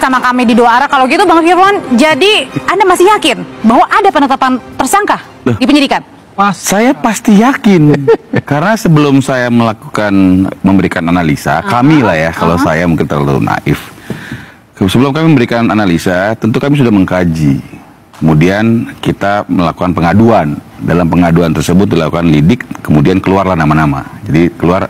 bersama kami di Dua Arah. Kalau gitu Bang Firman, jadi Anda masih yakin bahwa ada penetapan tersangka di penyidikan? Saya pasti yakin. Karena sebelum saya memberikan analisa, kami lah ya, kalau saya mungkin terlalu naif. Sebelum kami memberikan analisa, tentu kami sudah mengkaji. Kemudian kita melakukan pengaduan. Dalam pengaduan tersebut dilakukan lidik, kemudian keluarlah nama-nama. Jadi keluar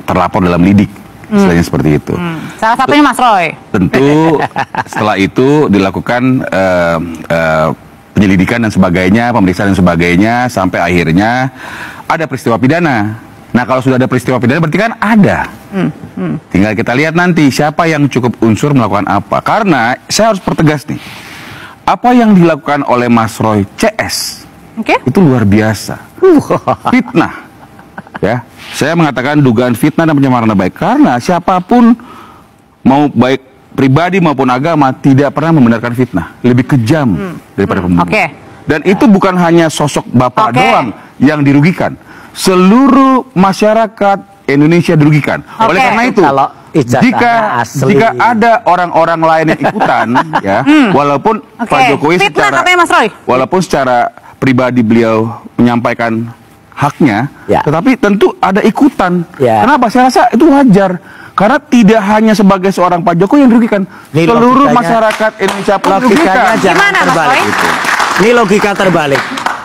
terlapor dalam lidik, istilahnya seperti itu. Salah satunya Mas Roy. Tentu setelah itu dilakukan penyelidikan dan sebagainya, pemeriksaan dan sebagainya, sampai akhirnya ada peristiwa pidana. Nah, kalau sudah ada peristiwa pidana berarti kan ada. Tinggal kita lihat nanti siapa yang cukup unsur melakukan apa. Karena saya harus pertegas nih, apa yang dilakukan oleh Mas Roy CS itu luar biasa. Fitnah. Ya, saya mengatakan dugaan fitnah dan pencemaran nama baik karena siapapun mau baik pribadi maupun agama tidak pernah membenarkan fitnah, lebih kejam daripada pembunuhan. Dan itu bukan hanya sosok bapak doang yang dirugikan, seluruh masyarakat Indonesia dirugikan. Oleh karena itu, jika ada orang-orang lain yang ikutan, ya, walaupun Pak Jokowi walaupun secara pribadi beliau menyampaikan haknya, tetapi tentu ada ikutan. Kenapa? Saya rasa itu wajar. Karena tidak hanya sebagai seorang Pak Jokowi yang dirugikan, seluruh masyarakat Indonesia pun dirugikan. Gimana terbalik? Ini logika terbalik.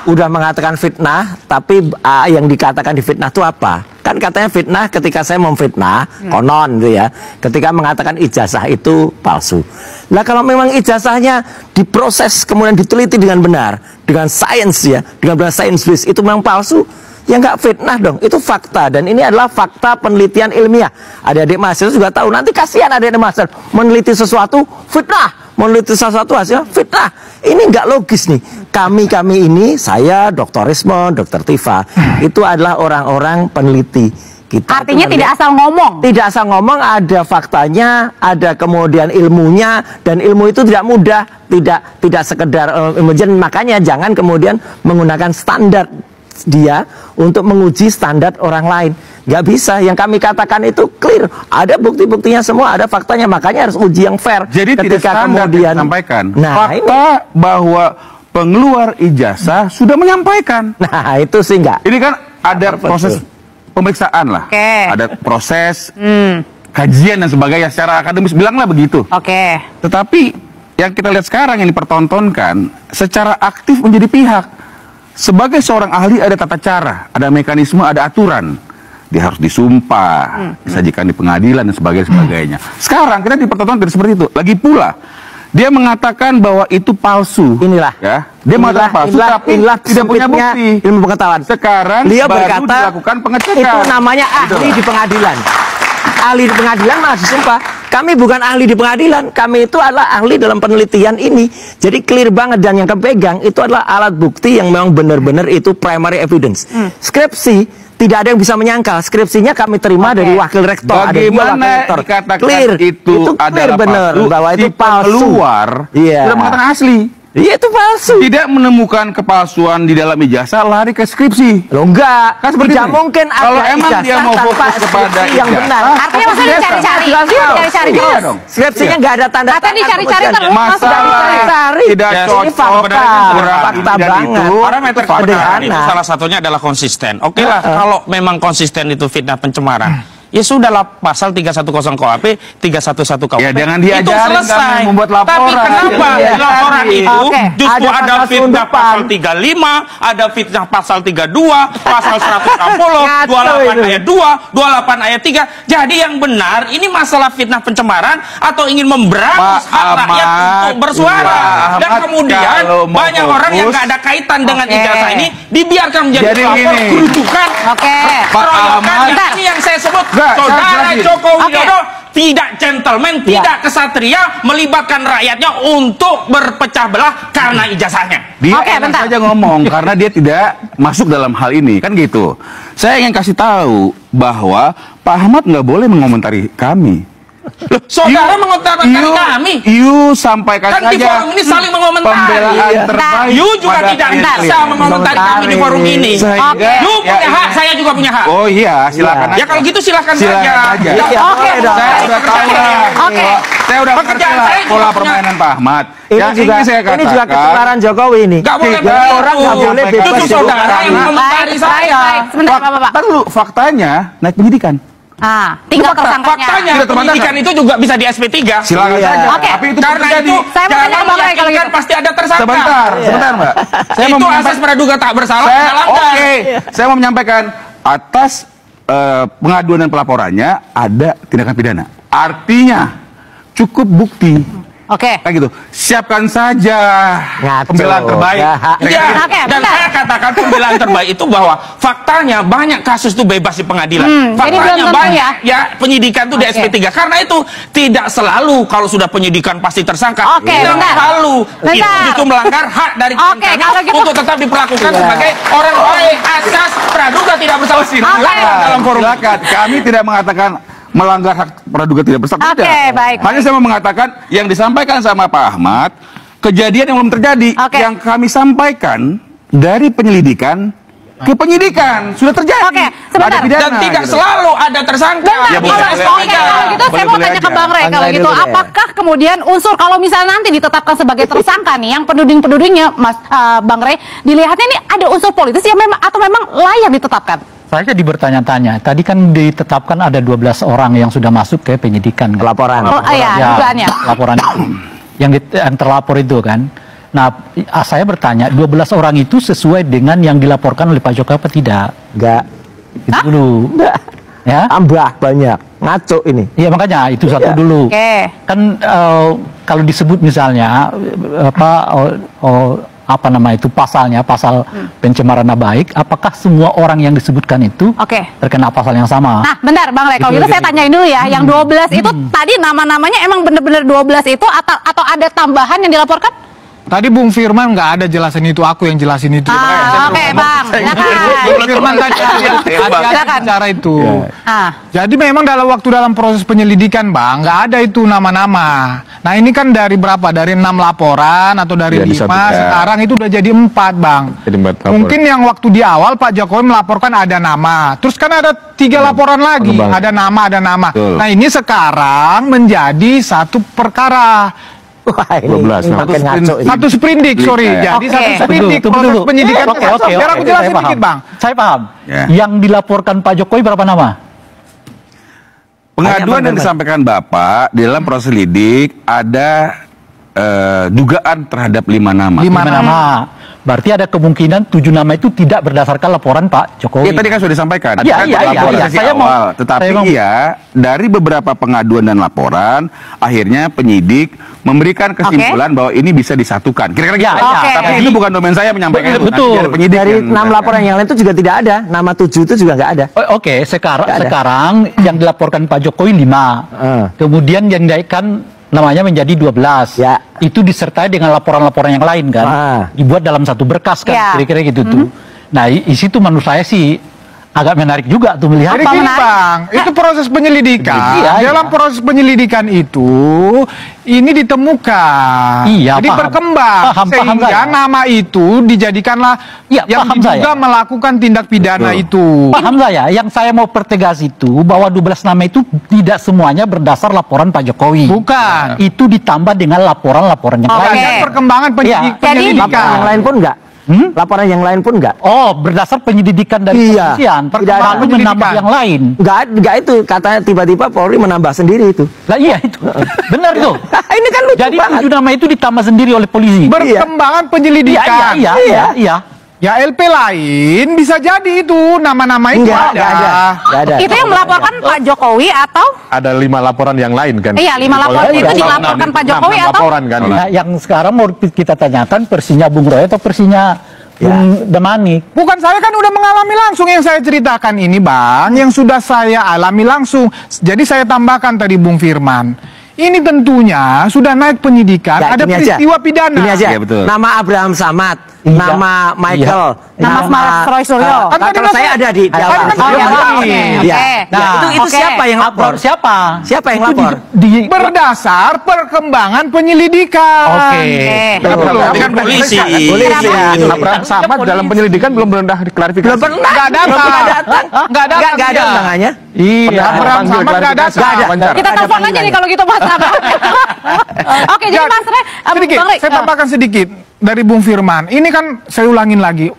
Udah mengatakan fitnah, tapi yang dikatakan di fitnah itu apa? Kan katanya fitnah ketika saya memfitnah, konon gitu ya. Ketika mengatakan ijazah itu palsu. Nah, kalau memang ijazahnya diproses kemudian diteliti dengan benar, dengan sains ya, dengan benar science based, itu memang palsu. Ya nggak fitnah dong, itu fakta. Dan ini adalah fakta penelitian ilmiah. Adik-adik mahasiswa juga tahu, nanti kasihan adik-adik mahasiswa meneliti sesuatu fitnah, meneliti sesuatu hasil fitnah. Ini nggak logis nih. Kami ini, saya, Dr. Rismond, Dr. Tifa, itu adalah orang-orang peneliti. Kita artinya tidak asal ngomong. Tidak asal ngomong, ada faktanya, ada kemudian ilmunya, dan ilmu itu tidak mudah, tidak sekedar emergen. Makanya jangan kemudian menggunakan standar dia untuk menguji standar orang lain. Nggak bisa. Yang kami katakan itu clear, ada bukti-buktinya semua, ada faktanya, makanya harus uji yang fair. Jadi tidak standar kemudian disampaikan. Fakta bahwa pengeluar ijazah sudah menyampaikan. Nah, itu sih enggak. Ini kan ada proses pemeriksaan lah, ada proses kajian dan sebagainya, secara akademis bilanglah begitu. Tetapi yang kita lihat sekarang yang dipertontonkan secara aktif menjadi pihak. Sebagai seorang ahli ada tata cara, ada mekanisme, ada aturan. Dia harus disumpah, disajikan di pengadilan dan sebagainya. Sekarang kita dipertontonkan seperti itu. Lagi pula dia mengatakan bahwa itu palsu. Inilah ya. Dia mengatakan palsu tapi tidak punya bukti. Ilmu pengetahuan. Sekarang dia baru berkata dilakukan pengecekan. Itu namanya ahli di pengadilan. Ahli di pengadilan malah disumpah. Kami bukan ahli di pengadilan, kami itu adalah ahli dalam penelitian ini. Jadi clear banget, dan yang kami pegang itu adalah alat bukti yang memang benar-benar itu primary evidence. Skripsi tidak ada yang bisa menyangkal. Skripsinya kami terima dari wakil rektor. Bagaimana dikatakan clear. itu clear benar bahwa itu palsu. Keluar, sudah mengatakan asli. Iya, itu palsu. Tidak menemukan kepalsuan di dalam ijazah, lari ke skripsi. Loh, enggak. Kan seperti tidak mungkin ada kalau emang dia mau fokus kepada yang benar. Artinya maksudnya dicari-cari dulu. Skripsinya enggak ada tanda tangan. Dicari-cari terus. Masalah tidak cocok, fakta banget. Parameter kebenaran itu salah satunya adalah konsisten. Oke lah, kalau memang konsisten itu fitnah pencemaran, ya sudahlah, pasal 310 KUHP, 311 KUHP. Ya, jangan diajarin itu selesai. Membuat laporan. Tapi kenapa laporan itu justru ada fitnah pasal 35, ada fitnah pasal 32, pasal 160, 28 ayat 2, 28 ayat 3. Jadi yang benar, ini masalah fitnah pencemaran atau ingin memberangus hak rakyat untuk bersuara. Dan kemudian banyak orang yang nggak ada kaitan dengan ijazah ini dibiarkan menjadi pelapor kerucukan, keroyokan. Ini yang saya sebut. Saudara Joko Widodo tidak gentleman, tidak kesatria, melibatkan rakyatnya untuk berpecah belah karena ijazahnya. Dia enak saja ngomong karena dia tidak masuk dalam hal ini, kan gitu. Saya ingin kasih tahu bahwa Pak Ahmad nggak boleh mengomentari kami. Loh, saudara mengomentari kami. You sampaikan Kan saja. di forum ini saling mengomentari. Pembelaan terbaik. You juga pada tidak Priscil. bisa mengomentari kami di forum ini. Sehingga, You punya hak, saya juga punya hak. Oh iya, silakan Ya kalau gitu silakan saja. aja. Oke. Saya udah tahu lah. Oke. Saya udah ngerti Pekerjaan lah saya juga pola punya. permainan Pak Ahmad. Ini Yang juga ingin saya ini juga katakan, ketularan Jokowi ini. Gak boleh Tiga begitu. orang nggak boleh bebas Itu duduk saudara yang karena- mengomentari saya. Baik, sebentar Bapak. Ntar dulu, faktanya naik penyidikan. Tinggal Fakta- tersangkanya. Faktanya Tidak terbantahkan. penyidikan itu juga bisa di SP3. Silakan Iya. saja. Oke. Tapi itu Karena terjadi. itu Saya mau tanya jangan ke Bang Ray kalau meyakinkan gitu. pasti ada tersangka. Sebentar, Mbak. Saya Itu mau asas menyampaikan. praduga tak bersalah. Saya melanggar. oke. Saya mau menyampaikan atas pengaduan dan pelaporannya ada tindakan pidana. Artinya cukup bukti. Oke. Kayak gitu. Siapkan saja Ngaco. pembelaan terbaik. Ya. Ya, Oke, dan bentar. saya katakan pembelaan terbaik itu bahwa faktanya banyak kasus itu bebas di pengadilan. Jadi belum Faktanya tentu banyak ya? penyidikan itu di Oke. SP3. Karena itu tidak selalu kalau sudah penyidikan pasti tersangka. Oke, Tidak bentar. selalu. Itu Bentar. justru melanggar hak dari Oke, klien kami kalau gitu- untuk tetap diperlakukan sebagai orang baik. Asas praduga tidak bersalah. Silakan dalam forum. Silakan. Kami tidak mengatakan melanggar hak praduga tidak bersalah. Oke, Tidak. baik. Hanya saya mau mengatakan yang disampaikan sama Pak Ahmad, kejadian yang belum terjadi. Oke. Yang kami sampaikan dari penyelidikan ke penyidikan sudah terjadi. Oke, sebentar. Ada pidana, Dan tidak gitu. selalu ada tersangka. Bentar, Ya, boleh, kalau, boleh oke, aja. kalau gitu saya mau Boleh tanya ke aja. Bang Ray Bang kalau Ray gitu dulu deh. apakah kemudian unsur kalau misalnya nanti ditetapkan sebagai tersangka nih yang penuding-penudingnya Mas Bang Ray dilihatnya ini ada unsur politis yang memang atau memang layak ditetapkan? Saya jadi bertanya-tanya. Tadi kan ditetapkan ada 12 orang yang sudah masuk ke penyidikan. Laporan. Oh, iya, dugaannya. Laporan yang terlapor itu kan. Nah, saya bertanya, 12 orang itu sesuai dengan yang dilaporkan oleh Pak Jokowi apa tidak? Enggak. Itu dulu. Enggak. Ya. Tambah banyak. Ngaco ini. Iya makanya itu satu Iya. dulu. Oke. Kan kalau disebut misalnya apa nama itu pasalnya, pasal pencemaran nama baik, apakah semua orang yang disebutkan itu Oke. terkena pasal yang sama? Nah, bentar Bang Ray, kalau gitu saya tanyain dulu ya, yang 12 itu tadi nama-namanya emang bener-bener 12 itu atau ada tambahan yang dilaporkan? Tadi Bung Firman nggak ada jelasin itu, aku yang jelasin itu. Oke, Bang. Bung Firman tadi Silakan. hati-hati bicara itu. Ah. Jadi memang dalam proses penyelidikan, Bang, nggak ada itu nama-nama. Nah ini kan dari berapa? Dari 6 laporan atau dari Ya, 5, disatukan. sekarang itu udah jadi 4, Bang. Jadi 4 laporan. Mungkin yang waktu di awal Pak Jokowi melaporkan ada nama. Terus kan ada 3 laporan lagi, ada nama. Betul. Nah ini sekarang menjadi satu perkara. Wah, ini 12. makin ngaco ini. Satu sprindik, sorry. Ya. Jadi Oke. satu sprindik Tunggu proses dulu. penyidikan. Oke, Biar aku jelasin saya paham. dikit, Bang. Saya paham. Ya. Yang dilaporkan Pak Jokowi berapa nama? Pengaduan yang disampaikan Bapak di dalam proses lidik ada dugaan terhadap 5 nama. 5 5 nama. Berarti ada kemungkinan 7 nama itu tidak berdasarkan laporan Pak Jokowi. Ya tadi kan sudah disampaikan. Iya, Kan iya, laporan iya. sesi Saya mau- awal. Tetapi saya mau- iya, dari beberapa pengaduan dan laporan, akhirnya penyidik memberikan kesimpulan bahwa ini bisa disatukan. Kira-kira Ya, gitu. iya. Tapi Jadi- itu bukan domain saya menyampaikan itu. Betul. Nanti ada penyidik Dari yang 6 menyampaikan. laporan yang lain itu juga tidak ada. Nama 7 itu juga nggak ada. Oke, Nggak ada. sekarang yang dilaporkan Pak Jokowi 5. Kemudian yang dinaikkan namanya menjadi 12. Ya. Itu disertai dengan laporan-laporan yang lain kan. Ah. Dibuat dalam satu berkas kan, Ya. kira-kira gitu tuh. Nah, isi itu menurut saya sih agak menarik juga tuh melihat. Jadi Apa gini, menarik? Bang, itu proses penyelidikan. Iya, Dalam iya. proses penyelidikan itu, ini ditemukan. Iya, Jadi paham. berkembang. Paham sehingga saya. nama itu dijadikanlah Iya, yang paham diduga saya. melakukan tindak pidana Betul. itu. Paham saya, yang saya mau pertegas itu bahwa 12 nama itu tidak semuanya berdasar laporan Pak Jokowi. Bukan. Itu ditambah dengan laporan-laporan yang Oke. lain. Dan perkembangan Iya. Jadi- penyelidikan. Laporan yang lain pun nggak. Laporan yang lain pun nggak. Oh, berdasar penyelidikan dari Iya. kepolisian. Tidak ada Lalu menambah penyelidikan. yang lain. Nggak itu. Katanya tiba-tiba Polri menambah sendiri itu. Lah iya itu. Benar tuh. Ini kan lucu Jadi banget. 7 nama itu ditambah sendiri oleh polisi. Perkembangan Iya, penyelidikan. iya. Ya LP lain bisa jadi itu nama-nama itu Nggak ada. Nggak ada. Itu yang melaporkan Pak Jokowi atau Ada 5 laporan yang lain kan? iya 5 laporan itu dilaporkan Pak Jokowi atau laporan kan? Nah, yang sekarang mau kita tanyakan versinya Bung Roy atau versinya Bung Damanik. Bukan, saya kan udah mengalami langsung yang saya ceritakan ini, Bang, yang sudah saya alami langsung. Jadi saya tambahkan tadi Bung Firman. Ini tentunya sudah naik penyidikan, Ya, ada gini aja. peristiwa pidana. Ini aja. Iya, betul. Nama Abraham Samad nama Michael, nama Roy Suryo. Kalau saya ada di awal. Nah, itu siapa yang lapor? Siapa yang lapor? Berdasar perkembangan penyelidikan. Dengan polisi. Abraham Samad dalam penyelidikan belum pernah diklarifikasi. Belum pernah. Nggak ada undangannya. Iya. Abraham Samad nggak ada. Kita telepon aja nih kalau gitu Mas Abraham. Oke, jadi Mas Rey, sedikit, saya tambahkan sedikit dari Bung Firman. Ini kan saya ulangin lagi.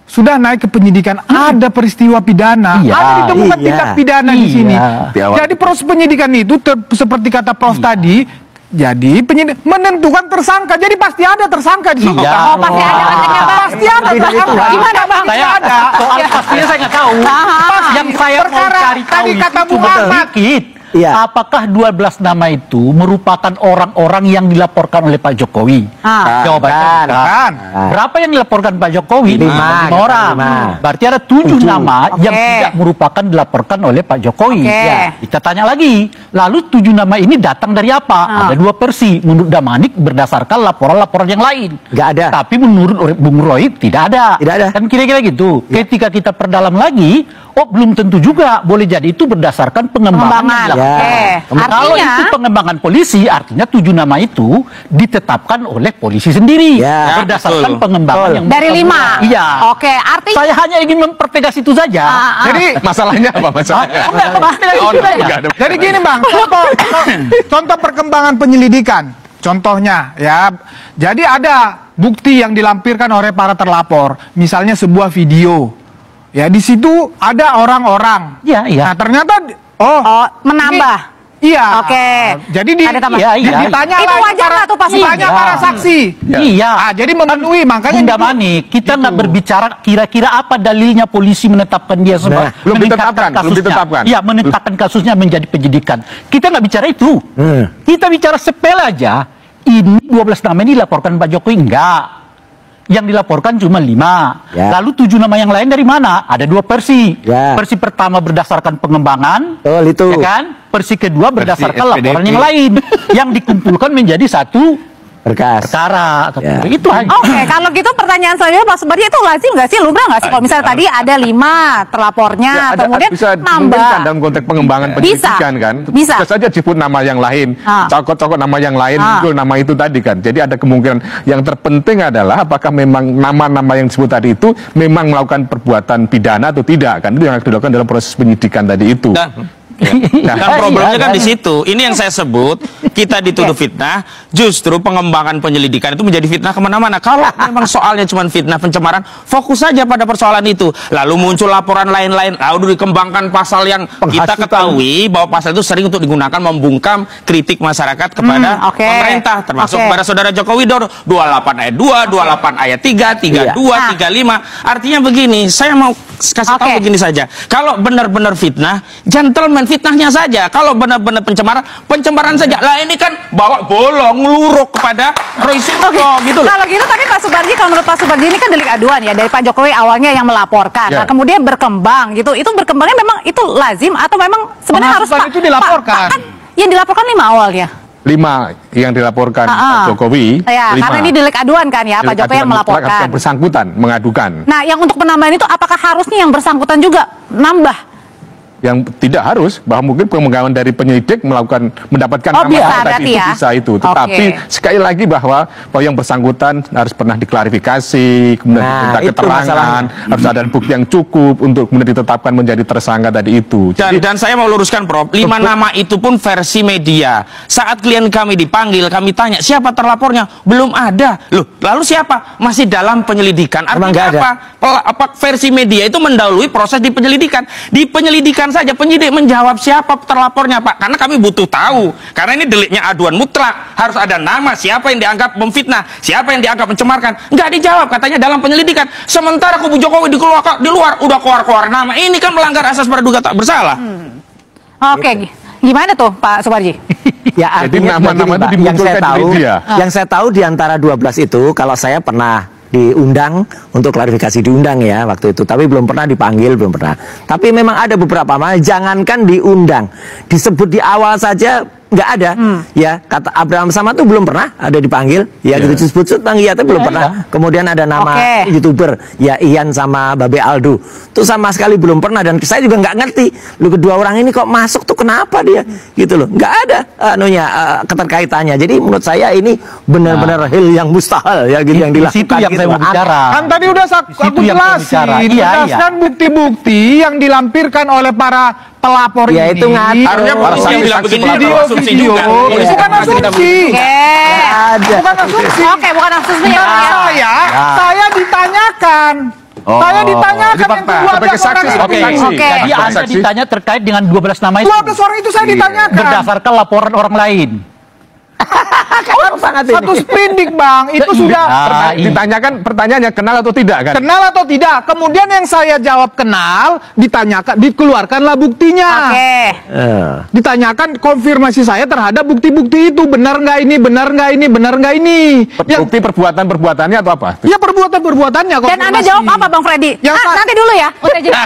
Sudah naik ke penyidikan, ada peristiwa pidana, ada ditemukan tindak pidana di sini. Jadi proses penyidikan itu seperti kata Prof tadi, jadi penyidik menentukan tersangka. Jadi pasti ada tersangka di sini. Oh, pasti ada katanya Bang. Pasti ada tersangka. Gimana Bang? Saya ada. Soal pastinya saya nggak tahu. Yang saya mau cari tahu tadi kata Bung itu Ahmad. sedikit. Apakah 12 nama itu merupakan orang-orang yang dilaporkan oleh Pak Jokowi? Jawabannya bukan. Berapa yang dilaporkan Pak Jokowi? 5 orang. Berarti ada 7 nama yang tidak merupakan dilaporkan oleh Pak Jokowi. Kita tanya lagi, lalu 7 nama ini datang dari apa? Ada 2 versi. Menurut Damanik berdasarkan laporan-laporan yang lain. Nggak ada. Tapi menurut Bung Roy tidak ada. Kan kira-kira gitu. Ketika kita perdalam lagi, belum tentu juga. Boleh jadi itu berdasarkan pengembangan. Kalau itu pengembangan polisi, artinya 7 nama itu ditetapkan oleh polisi sendiri berdasarkan pengembangan yang dari 5. Iya. Oke, artinya saya hanya ingin mempertegas itu saja. Jadi Masalahnya apa masalahnya? Jadi gini Bang, contoh perkembangan penyelidikan. Contohnya ya, jadi ada bukti yang dilampirkan oleh para terlapor, misalnya sebuah video. Ya di situ ada orang-orang. Nah ternyata menambah. Iya. Oke. Jadi ditanya itu wajar nggak tuh Pak Suparji? Ditanya para saksi. Iya. Jadi memenuhi, makanya Bunda Mani, kita nggak berbicara kira-kira apa dalilnya polisi menetapkan dia sebagai belum ditetapkan. Iya, menetapkan kasusnya menjadi penyidikan. Kita nggak bicara itu. Kita bicara sepele aja. Ini 12 nama ini dilaporkan Pak Jokowi enggak. Yang dilaporkan cuma 5. Lalu 7 nama yang lain dari mana? Ada 2 versi. Versi pertama berdasarkan pengembangan, itu. Ya kan? Versi kedua berdasarkan laporan yang lain, yang dikumpulkan menjadi satu perkara. Itu hanya. Oke, kalau gitu pertanyaan selanjutnya Pak Suparji, itu lazim nggak sih, lumrah nggak sih? Kalau misalnya tadi ada 5 terlapornya, kemudian bisa nambah. Dalam konteks pengembangan penyidikan kan. Bisa saja disebut nama yang lain, cokot-cokot nama yang lain, muncul nama itu tadi kan. Jadi ada kemungkinan. Yang terpenting adalah apakah memang nama-nama yang disebut tadi itu memang melakukan perbuatan pidana atau tidak kan. Itu yang dilakukan dalam proses penyidikan tadi itu. Dan problemnya kan di situ. Ini yang saya sebut, kita dituduh fitnah, justru pengembangan penyelidikan itu menjadi fitnah kemana-mana. Kalau memang soalnya cuma fitnah pencemaran, fokus saja pada persoalan itu. Lalu muncul laporan lain-lain, lalu dikembangkan pasal yang kita ketahui bahwa pasal itu sering untuk digunakan membungkam kritik masyarakat kepada pemerintah, termasuk kepada Saudara Joko Widodo. 28 ayat 2, 28 ayat 3, 32, 35. Artinya begini, saya mau kasih tahu begini saja. Kalau benar-benar fitnah, gentleman fitnahnya saja. Kalau benar-benar pencemaran saja. Lah ini kan bawa bolong luruk kepada Roy Suryo gitu loh. Kalau gitu tapi Pak Suparji, kalau menurut Pak Suparji ini kan delik aduan ya dari Pak Jokowi awalnya yang melaporkan. Nah, kemudian berkembang gitu. Itu berkembangnya memang itu lazim atau memang sebenarnya harus itu dilaporkan? Kan yang dilaporkan 5 awalnya. 5 yang dilaporkan Pak Jokowi. Karena ini delik aduan kan ya, Pak Jokowi yang melaporkan. Yang bersangkutan mengadukan. Nah, yang untuk penambahan itu apakah harusnya yang bersangkutan juga nambah? Yang tidak harus, bahwa mungkin pengembangan dari penyidik mendapatkan nama tadi itu bisa itu. Tetapi sekali lagi bahwa yang bersangkutan harus pernah diklarifikasi, kemudian diminta keterangan, harus ada bukti yang cukup untuk kemudian ditetapkan menjadi tersangka tadi itu. Dan saya mau luruskan Prof, 5 nama itu pun versi media. Saat klien kami dipanggil, kami tanya siapa terlapornya, belum ada. Loh, lalu siapa? Masih dalam penyelidikan. Artinya apa? Versi media itu mendahului proses di penyelidikan. Di penyelidikan saja penyidik menjawab siapa terlapornya Pak, karena kami butuh tahu, karena ini deliknya aduan mutlak, harus ada nama siapa yang dianggap memfitnah, siapa yang dianggap mencemarkan. Nggak dijawab katanya dalam penyelidikan, sementara kubu Jokowi di luar udah keluar nama. Ini kan melanggar asas praduga tak bersalah. Gimana tuh Pak Suparji? Ya artinya nama-nama itu dimunculkan di media. Yang saya tahu di antara 12 itu, kalau saya pernah diundang untuk klarifikasi, diundang ya waktu itu, tapi belum pernah dipanggil, belum pernah. Tapi memang ada beberapa, jangankan diundang, disebut di awal saja nggak ada. Ya, kata Abraham Samad tuh belum pernah ada dipanggil. Ya, gitu disebut Bang Iya belum pernah. Kemudian ada nama YouTuber, ya Ian sama Babe Aldo. Tuh sama sekali belum pernah, dan saya juga nggak ngerti. Lu kedua orang ini kok masuk tuh kenapa dia? Gitu loh. Nggak ada keterkaitannya. Jadi menurut saya ini benar-benar hal yang mustahil ya gitu yang dilakukan. Itu yang saya mau bicara. Kan tadi udah aku jelasin berdasarkan bukti-bukti yang dilampirkan oleh para pelapor ya, ini. itu Harusnya polisi yang bilang begini asumsi juga. Bukan asumsi. Bukan asumsi. Oke, bukan asumsi. Saya ditanyakan. Saya ditanyakan yang kedua belas orang itu. Oke. Jadi Anda ditanya terkait dengan 12 nama itu. 12 orang itu saya ditanyakan. Berdasarkan laporan orang lain. Satu sprindik Bang, itu sudah ditanyakan pertanyaannya kenal atau tidak kan? Kenal atau tidak. Kemudian yang saya jawab kenal, ditanyakan, dikeluarkanlah buktinya. Ditanyakan konfirmasi saya terhadap bukti-bukti itu, benar nggak ini, benar nggak ini, benar nggak ini. Bukti perbuatan-perbuatannya atau apa? Ya perbuatan-perbuatannya. Dan Anda jawab apa Bang Freddy? Nanti dulu ya. Udah jadi.